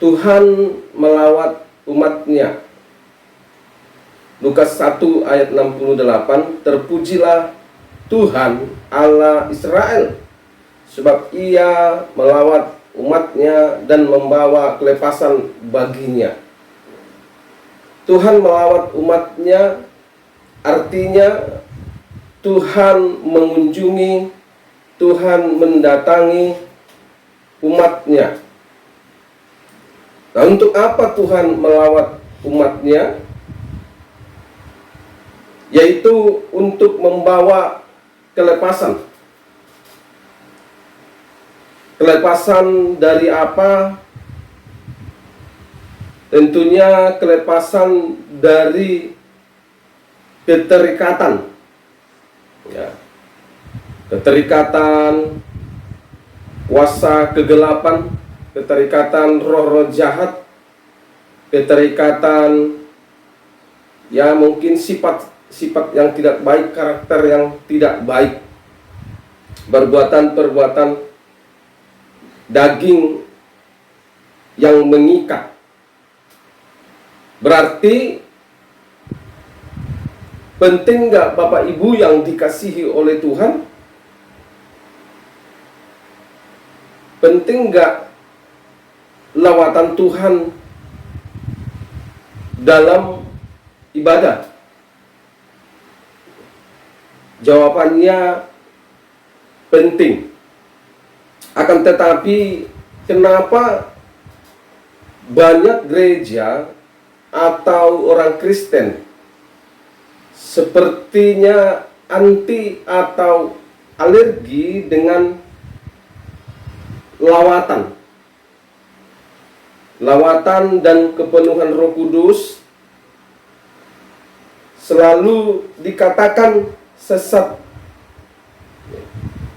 Tuhan melawat umatnya. Lukas 1 ayat 68, terpujilah Tuhan Allah Israel, sebab ia melawat umatnya dan membawa kelepasan baginya. Tuhan melawat umatnya artinya Tuhan mengunjungi, Tuhan mendatangi umatnya. Nah, untuk apa Tuhan melawat umatnya? Yaitu untuk membawa kelepasan. Kelepasan dari apa? Tentunya kelepasan dari keterikatan. Ya. Keterikatan kuasa kegelapan, keterikatan roh-roh jahat, keterikatan ya mungkin sifat yang tidak baik, karakter yang tidak baik, perbuatan-perbuatan daging yang mengikat. Berarti penting nggak Bapak Ibu yang dikasihi oleh Tuhan? Penting nggak lawatan Tuhan dalam ibadah? Jawabannya penting. Akan tetapi kenapa banyak gereja atau orang Kristen sepertinya anti atau alergi dengan lawatan dan kepenuhan Roh Kudus? Selalu dikatakan sesat.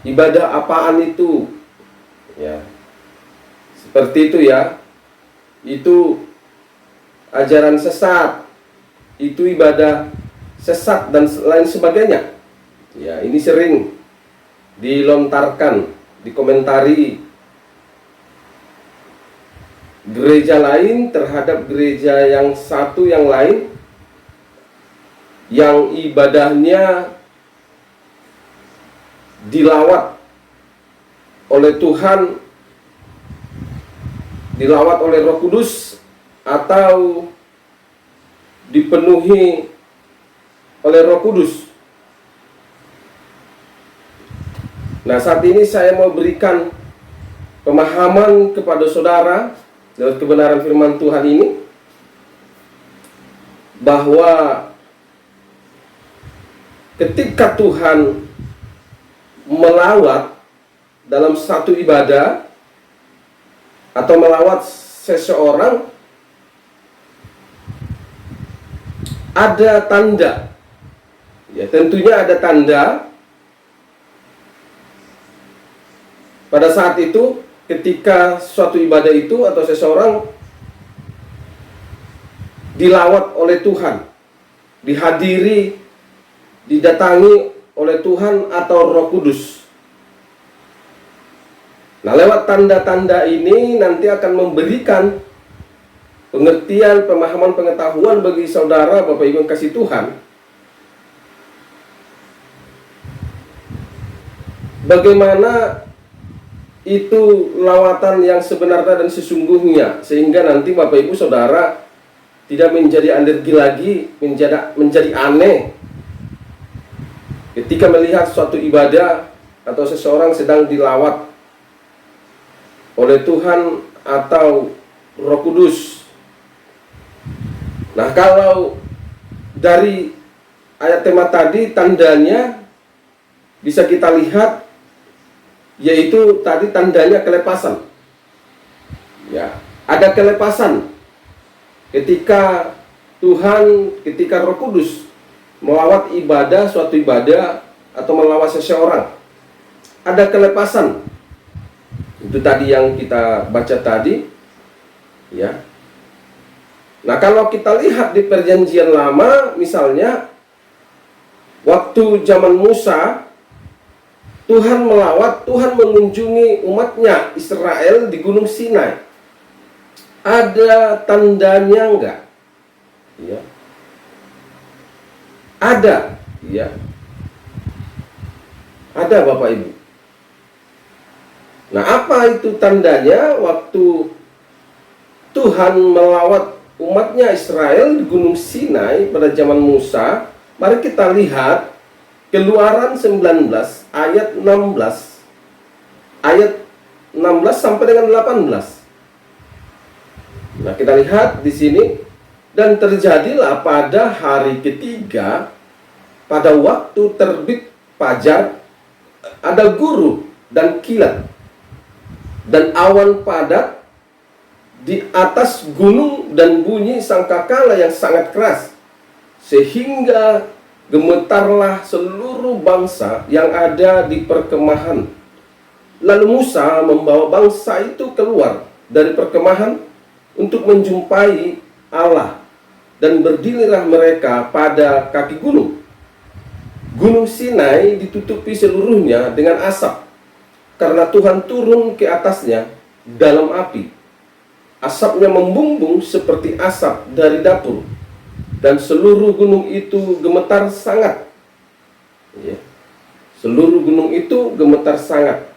Ibadah apaan itu? Ya. Seperti itu ya. Itu ajaran sesat. Itu ibadah sesat dan lain sebagainya. Ya, ini sering dilontarkan, dikomentari gereja lain terhadap gereja yang satu yang lain yang ibadahnya dilawat oleh Tuhan, dilawat oleh Roh Kudus, atau dipenuhi oleh Roh Kudus. Nah, saat ini saya mau berikan pemahaman kepada saudara lewat kebenaran firman Tuhan ini, bahwa ketika Tuhan melawat dalam satu ibadah atau melawat seseorang, ada tanda. Ya, tentunya ada tanda. Pada saat itu, ketika suatu ibadah itu atau seseorang dilawat oleh Tuhan, dihadiri, didatangi oleh Tuhan atau Roh Kudus. Nah, lewat tanda-tanda ini nanti akan memberikan pengertian, pemahaman, pengetahuan bagi saudara, Bapak Ibu yang kasih Tuhan, bagaimana itu lawatan yang sebenarnya dan sesungguhnya, sehingga nanti Bapak Ibu saudara tidak menjadi alergi lagi, menjadi aneh ketika melihat suatu ibadah atau seseorang sedang dilawat oleh Tuhan atau Roh Kudus. Nah, kalau dari ayat tema tadi, tandanya bisa kita lihat, yaitu tadi tandanya kelepasan. Ya, ada kelepasan ketika Tuhan, ketika Roh Kudus melawat ibadah, suatu ibadah atau melawat seseorang, ada kelepasan. Itu tadi yang kita baca tadi, ya. Nah, kalau kita lihat di Perjanjian Lama, misalnya waktu zaman Musa, Tuhan melawat, Tuhan mengunjungi umatnya Israel di Gunung Sinai. Ada tandanya enggak? Ya. Ada, ya. Ada Bapak Ibu. Nah, apa itu tandanya waktu Tuhan melawat umatnya Israel di Gunung Sinai pada zaman Musa? Mari kita lihat Keluaran 19 ayat 16. Ayat 16 sampai dengan 18. Nah, kita lihat di sini, dan terjadilah pada hari ketiga pada waktu terbit fajar ada guru dan kilat dan awan padat di atas gunung dan bunyi sangkakala yang sangat keras, sehingga gemetarlah seluruh bangsa yang ada di perkemahan. Lalu Musa membawa bangsa itu keluar dari perkemahan untuk menjumpai Allah, dan berdirilah mereka pada kaki gunung. Gunung Sinai ditutupi seluruhnya dengan asap, karena Tuhan turun ke atasnya dalam api. Asapnya membumbung seperti asap dari dapur, dan seluruh gunung itu gemetar sangat. Ya. Seluruh gunung itu gemetar sangat.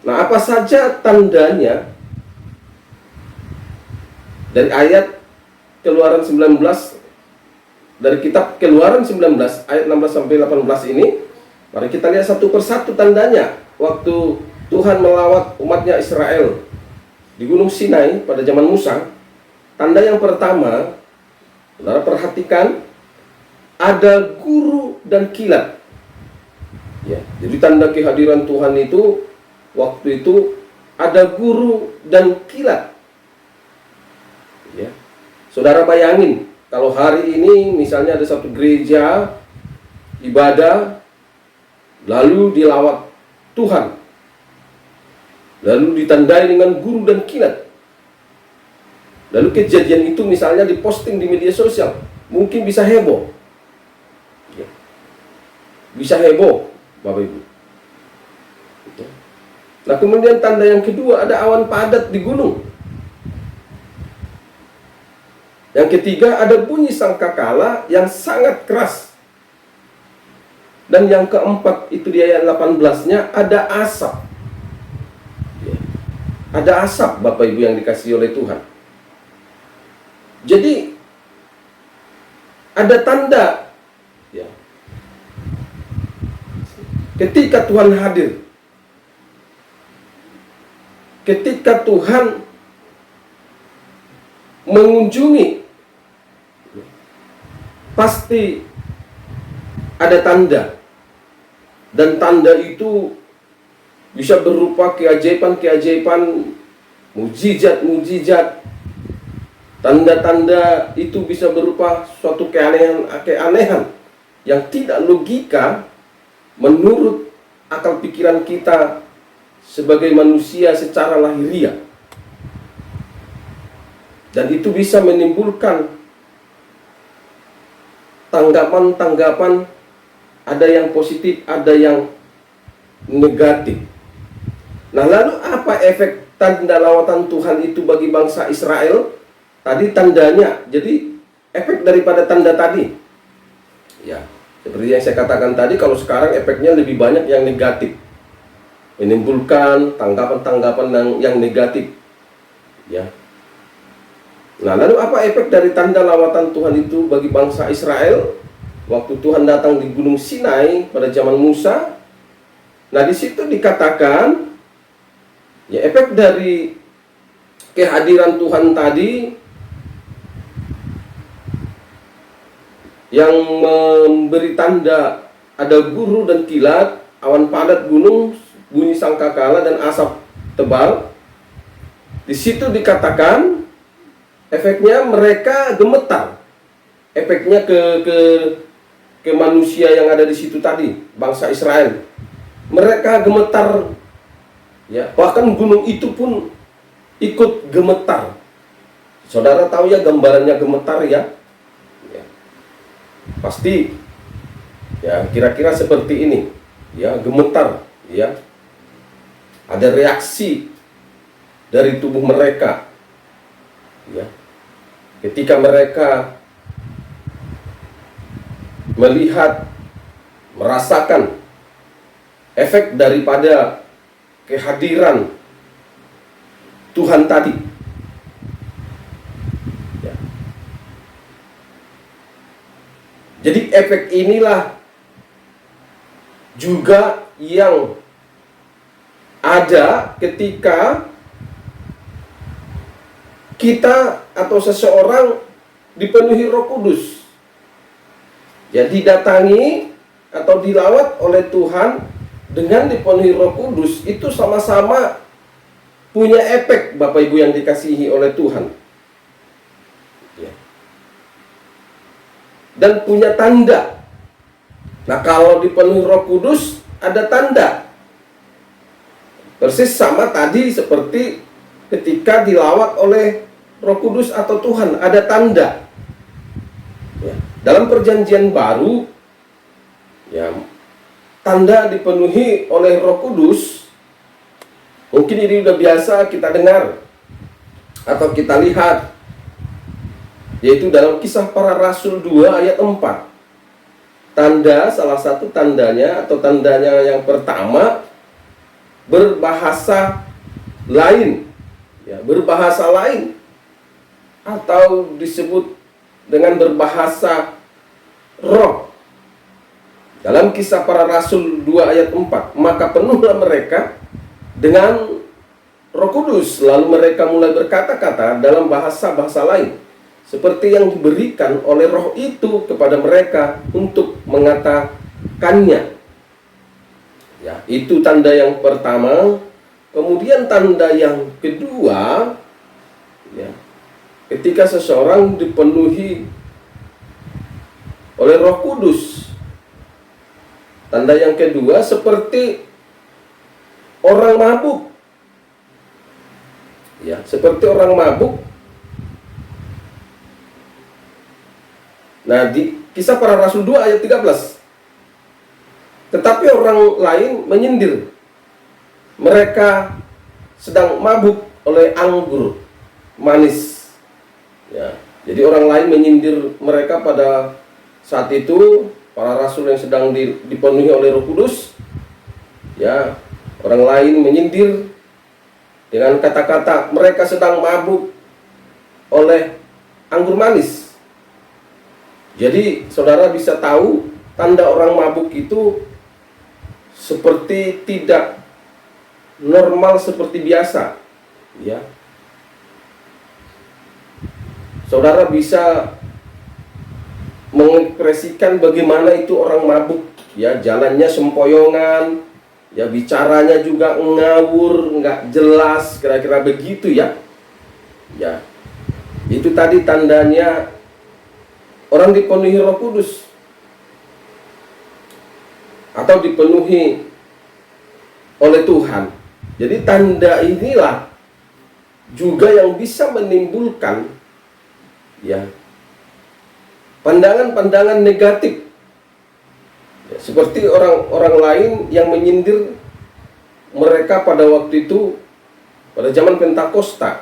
Nah, apa saja tandanya? Dari ayat Keluaran 19, dari kitab Keluaran 19 ayat 16 sampai 18 ini, mari kita lihat satu persatu tandanya waktu Tuhan melawat umatnya Israel di Gunung Sinai pada zaman Musa. Tanda yang pertama, saudara perhatikan, ada guru dan kilat. Ya, jadi tanda kehadiran Tuhan itu waktu itu ada guru dan kilat. Ya. Saudara bayangin, kalau hari ini misalnya ada satu gereja ibadah, lalu dilawat Tuhan, lalu ditandai dengan guru dan kilat, lalu kejadian itu misalnya diposting di media sosial, mungkin bisa heboh. Ya. Bisa heboh, Bapak Ibu. Nah, kemudian tanda yang kedua, ada awan padat di gunung. Yang ketiga, ada bunyi sangkakala yang sangat keras. Dan yang keempat, itu di ayat 18-nya, ada asap. Ya. Ada asap, Bapak Ibu, yang dikasih oleh Tuhan. Jadi, ada tanda. Ya. Ketika Tuhan hadir, ketika Tuhan mengunjungi, pasti ada tanda. Dan tanda itu bisa berupa keajaiban-keajaiban, mujizat-mujizat. Tanda-tanda itu bisa berupa suatu keanehan yang tidak logika menurut akal pikiran kita sebagai manusia secara lahiriah. Dan itu bisa menimbulkan tanggapan-tanggapan, ada yang positif, ada yang negatif. Nah, lalu apa efek tanda lawatan Tuhan itu bagi bangsa Israel? Tadi tandanya, jadi efek daripada tanda tadi. Ya, seperti yang saya katakan tadi, kalau sekarang efeknya lebih banyak yang negatif, menimbulkan tanggapan-tanggapan yang negatif. Ya. Nah, lalu apa efek dari tanda lawatan Tuhan itu bagi bangsa Israel waktu Tuhan datang di Gunung Sinai pada zaman Musa? Nah, di situ dikatakan, ya, efek dari kehadiran Tuhan tadi yang memberi tanda ada guru dan kilat, awan padat gunung, bunyi sangkakala dan asap tebal. Di situ dikatakan efeknya mereka gemetar. Efeknya ke manusia yang ada di situ tadi, bangsa Israel. Mereka gemetar. Ya, bahkan gunung itu pun ikut gemetar. Saudara tahu ya gambarannya gemetar ya? Ya. Pasti ya kira-kira seperti ini. Ya, gemetar, ya. Ada reaksi dari tubuh mereka. Ya, ketika mereka melihat, merasakan efek daripada kehadiran Tuhan tadi. Ya. Jadi efek inilah juga yang ada ketika kita atau seseorang dipenuhi Roh Kudus. Ya, didatangi atau dilawat oleh Tuhan dengan dipenuhi Roh Kudus, itu sama-sama punya efek, Bapak Ibu yang dikasihi oleh Tuhan. Ya. Dan punya tanda. Nah, kalau dipenuhi Roh Kudus ada tanda. Persis sama tadi seperti ketika dilawat oleh Roh Kudus atau Tuhan, ada tanda. Ya. Dalam perjanjian baru, ya, tanda dipenuhi oleh Roh Kudus, mungkin ini udah biasa kita dengar atau kita lihat, yaitu dalam Kisah Para Rasul 2 ayat 4. Tanda, salah satu tandanya atau tandanya yang pertama, berbahasa lain. Ya, berbahasa lain atau disebut dengan berbahasa roh. Dalam Kisah Para Rasul 2 ayat 4, maka penuhlah mereka dengan Roh Kudus, lalu mereka mulai berkata-kata dalam bahasa-bahasa lain, seperti yang diberikan oleh Roh itu kepada mereka untuk mengatakannya. Ya, itu tanda yang pertama. Kemudian tanda yang kedua, ya, ketika seseorang dipenuhi oleh Roh Kudus. Tanda yang kedua seperti orang mabuk. Ya, seperti orang mabuk. Nah, di Kisah Para Rasul 2 ayat 13. Tetapi orang lain menyindir. Mereka sedang mabuk oleh anggur manis. Ya, jadi orang lain menyindir mereka pada saat itu, para rasul yang sedang dipenuhi oleh Roh Kudus. Ya, orang lain menyindir dengan kata-kata mereka sedang mabuk oleh anggur manis. Jadi saudara bisa tahu tanda orang mabuk itu seperti tidak normal seperti biasa. Ya, saudara bisa mengekspresikan bagaimana itu orang mabuk. Ya, jalannya sempoyongan, ya, bicaranya juga ngawur, nggak jelas, kira-kira begitu ya. Ya, itu tadi tandanya orang dipenuhi Roh Kudus atau dipenuhi oleh Tuhan. Jadi tanda inilah juga yang bisa menimbulkan, ya, pandangan-pandangan negatif. Ya, seperti orang-orang lain yang menyindir mereka pada waktu itu, pada zaman Pentakosta.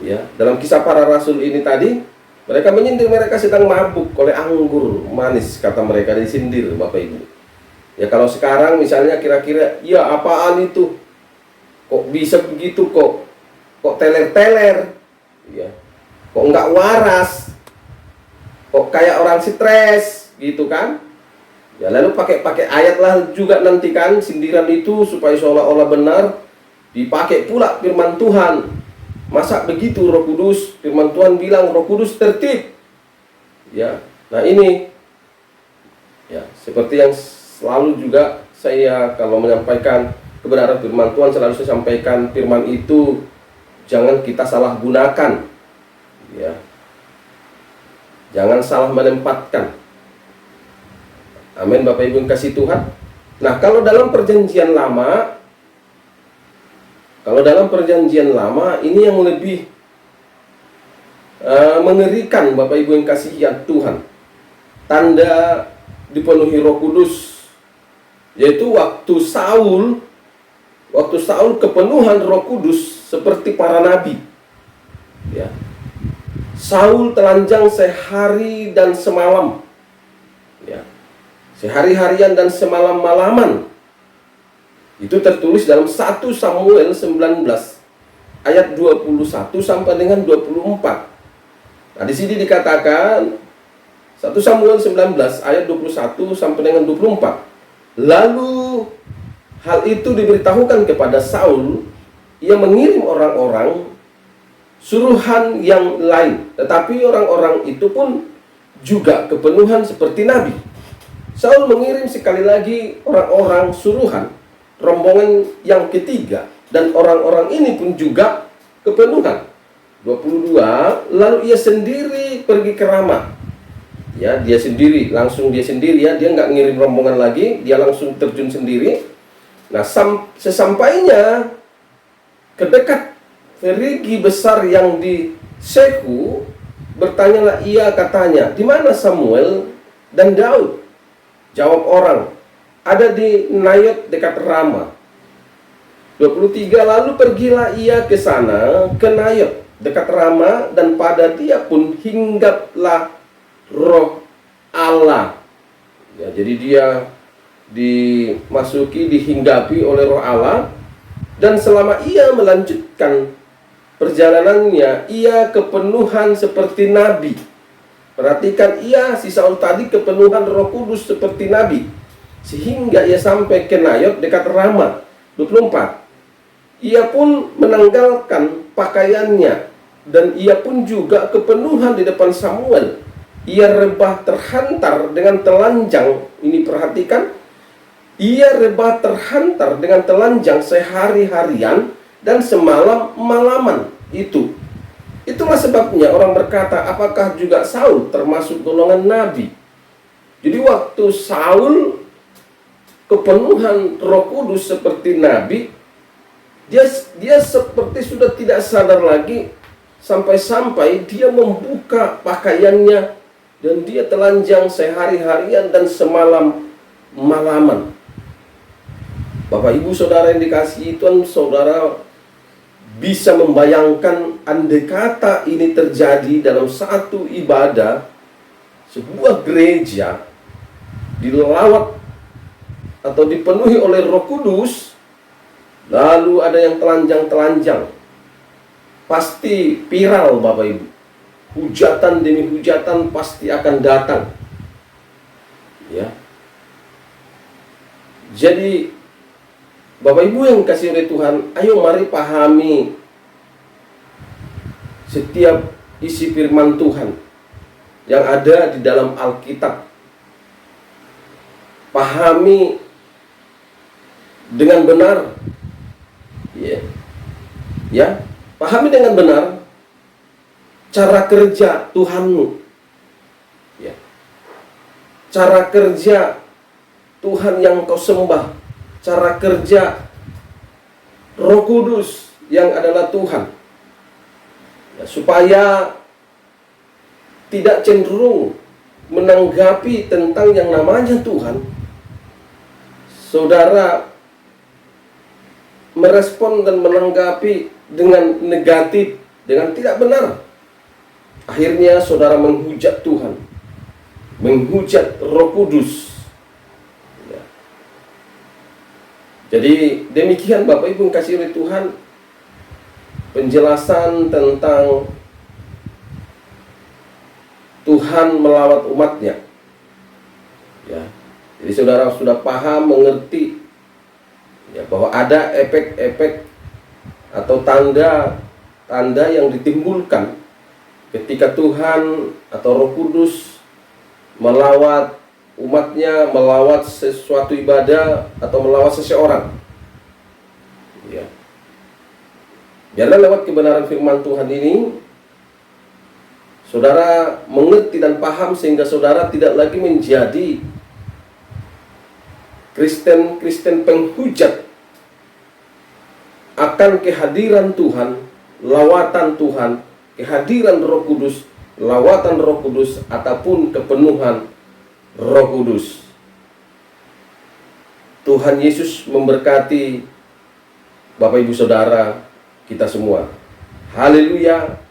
Ya, dalam Kisah Para Rasul ini tadi, mereka menyindir mereka sedang mabuk oleh anggur manis, kata mereka, disindir, Bapak Ibu. Ya, kalau sekarang misalnya kira-kira, ya apaan itu? Kok bisa begitu, kok teler-teler? Ya, kok nggak waras? Kok kayak orang stres, gitu kan? Ya, lalu pakai ayat lah juga nanti kan, sindiran itu supaya seolah-olah benar, dipakai pula firman Tuhan. Masa begitu Roh Kudus? Firman Tuhan bilang Roh Kudus tertib. Ya, nah ini, ya, seperti yang selalu juga saya kalau menyampaikan kebenaran firman Tuhan, selalu saya sampaikan firman itu jangan kita salah gunakan. Ya, jangan salah menempatkan. Amin, Bapak Ibu yang kasih Tuhan. Nah, kalau dalam perjanjian lama, ini yang lebih mengerikan, Bapak Ibu yang kasih Tuhan. Tanda dipenuhi Roh Kudus, yaitu waktu Saul kepenuhan Roh Kudus seperti para nabi. Ya. Saul telanjang sehari dan semalam. Ya. Sehari-harian dan semalam-malaman. Itu tertulis dalam 1 Samuel 19 ayat 21 sampai dengan 24. Nah, di sini dikatakan 1 Samuel 19 ayat 21 sampai dengan 24. Lalu hal itu diberitahukan kepada Saul, ia mengirim orang-orang suruhan yang lain, tetapi orang-orang itu pun juga kepenuhan seperti nabi. Saul mengirim sekali lagi orang-orang suruhan, rombongan yang ketiga, dan orang-orang ini pun juga kepenuhan. 22, lalu ia sendiri pergi ke Rama. Ya, dia sendiri ya, dia nggak ngirim rombongan lagi, dia langsung terjun sendiri. Nah, sesampainya ke dekat perigi besar yang di Seku, bertanyalah ia katanya, di mana Samuel dan Daud? Jawab orang, ada di Nayot dekat Rama. 23, lalu pergilah ia ke sana, ke Nayot dekat Rama, dan pada dia pun hinggaplah Roh Allah. Ya, jadi dia dihinggapi oleh Roh Allah, dan selama ia melanjutkan perjalanannya, ia kepenuhan seperti nabi. Perhatikan, si Saul tadi kepenuhan Roh Kudus seperti nabi, sehingga ia sampai ke Nayot dekat Rama. 24, ia pun menanggalkan pakaiannya, dan ia pun juga kepenuhan di depan Samuel. Ia rebah terhantar dengan telanjang. Ini perhatikan, ia rebah terhantar dengan telanjang sehari-harian dan semalam-malaman. Itulah sebabnya orang berkata, apakah juga Saul termasuk golongan nabi? Jadi waktu Saul kepenuhan Roh Kudus seperti nabi, dia seperti sudah tidak sadar lagi, sampai-sampai dia membuka pakaiannya dan dia telanjang sehari-harian dan semalam-malaman. Bapak Ibu Saudara yang dikasihi Tuhan, saudara bisa membayangkan andai kata ini terjadi dalam satu ibadah, sebuah gereja dilawat atau dipenuhi oleh Roh Kudus, lalu ada yang telanjang-telanjang, pasti viral Bapak Ibu. Hujatan demi hujatan pasti akan datang. Ya. Jadi Bapak Ibu yang kasih oleh Tuhan, ayo mari pahami setiap isi firman Tuhan yang ada di dalam Alkitab. Pahami dengan benar. Ya, pahami dengan benar cara kerja Tuhanmu. Ya. Cara kerja Tuhan yang kau sembah, cara kerja Roh Kudus yang adalah Tuhan. Ya, supaya tidak cenderung menanggapi tentang yang namanya Tuhan, saudara merespon dan menanggapi dengan negatif, dengan tidak benar. Akhirnya saudara menghujat Tuhan, menghujat Roh Kudus. Ya. Jadi demikian Bapak Ibu yang kasih oleh Tuhan, penjelasan tentang Tuhan melawat umatnya. Ya. Jadi saudara sudah paham, mengerti ya, bahwa ada efek-efek atau tanda yang ditimbulkan ketika Tuhan atau Roh Kudus melawat umatnya, melawat sesuatu ibadah atau melawat seseorang. Ya. Biarlah lewat kebenaran firman Tuhan ini saudara mengerti dan paham, sehingga saudara tidak lagi menjadi Kristen penghujat akan kehadiran Tuhan, lawatan Tuhan, kehadiran Roh Kudus, lawatan Roh Kudus, ataupun kepenuhan Roh Kudus. Tuhan Yesus memberkati Bapak Ibu Saudara kita semua. Haleluya.